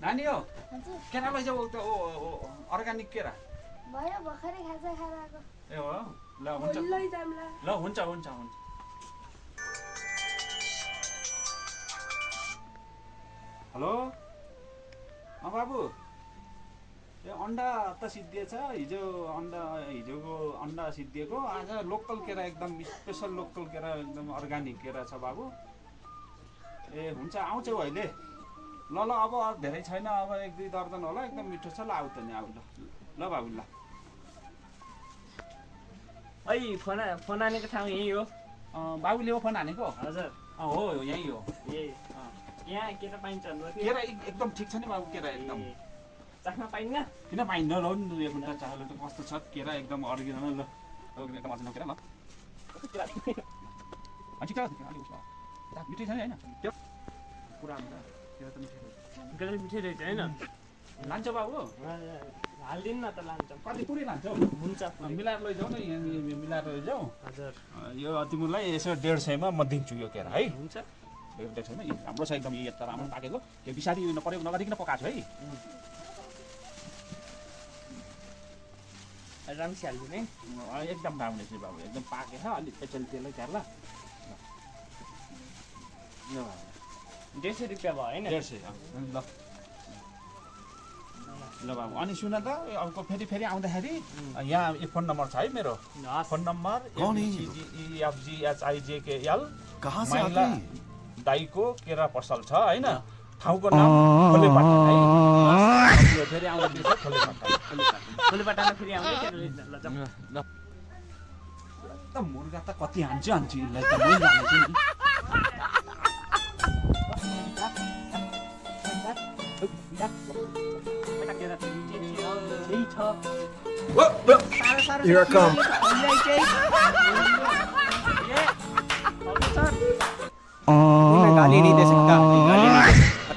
नानी हो हजुर केरा लैजाऊ त अर्ग्यानिक केरा भयो भर्खरै खाजा खाएर आएको ए हो ल हुन्छ ल हुन्छ हुन्छ हुन्छ हेलो बाबु ए अन्डा त सिद्धिएछ हिजोको अन्डा सिद्धिएको आज लोकल केरा एकदम स्पेसल लोकल केरा एकदम अर्ग्यानिक केरा छ बाबु ए हुन्छ आउँछौ अहिले ल अब धेरै छैन अब 1-2 दर्जन होला एकदम मिठो छ ल आउ त नि आउ ल बाबु ल फोन हानेको ठाउँ यही हो बाबुले हो फोन हानेको हजुर हो यही हो यहाँ केरा पाइन्छ केरा एकदम ठिक छ नि बाबु केरा एकदम चाख्न पाइन्न किन पाइन्न ल एक घन्टा चाहले त कस्तो छ केरा एकदम अर्गिनल ल एकदम अझ नकेरा ल ठिक छ मिठै छ नि होइन त्यो पुरा केरा त मिठै रहेछ होइन लान्छ बाबु हालिदिनु न त लान्छ कति पुरै लान्छौ हुन्छ मिलाएर लैजाऊ न यहाँ मिलाएर लैजाऊ हजुर यो तिमीलाई यसो 150 मा म दिन्छु यो केरा है हुन्छ एउटा छैन राम्रो छ एकदम यो त राम्रो पाकेको यो बिसारी नपरेको नगरिकन पकाएको है राम्सी हालिदिने एकदम राम्रो छ बाबु एकदम पाकेछ अलिक पेचल त्यसलाई क्यार ल 150 रुपियाँ भयो होइन 150 ल ल बाबु अनि सुन त अब फेरि आउँदाखेरि यहाँ यो फोन नम्बर छ है मेरो फोन नम्बर ABCDEFGHIJKL कहाँ से आते हैं दाईको केरा पसल छ हैन ठाउँको नाम खोलेपाटा है यो फेरि आउँदै छ खोलेपाटामा फेरि आउने ल त मुर्गा त कति हान्छु यसलाई त मै जान्छु नि Here I come. मैं गाली नहीं दे सकता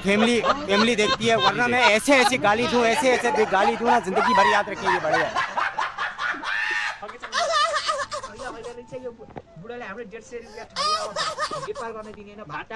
फैमिली देखती है वरना मैं ऐसे गाली दूं ऐसे गाली दूं ना जिंदगी भर याद रखेंगे बड़े बुढाले हाम्रो 150 रुपियाँ ठाउँ पार गर्न दिने भाटा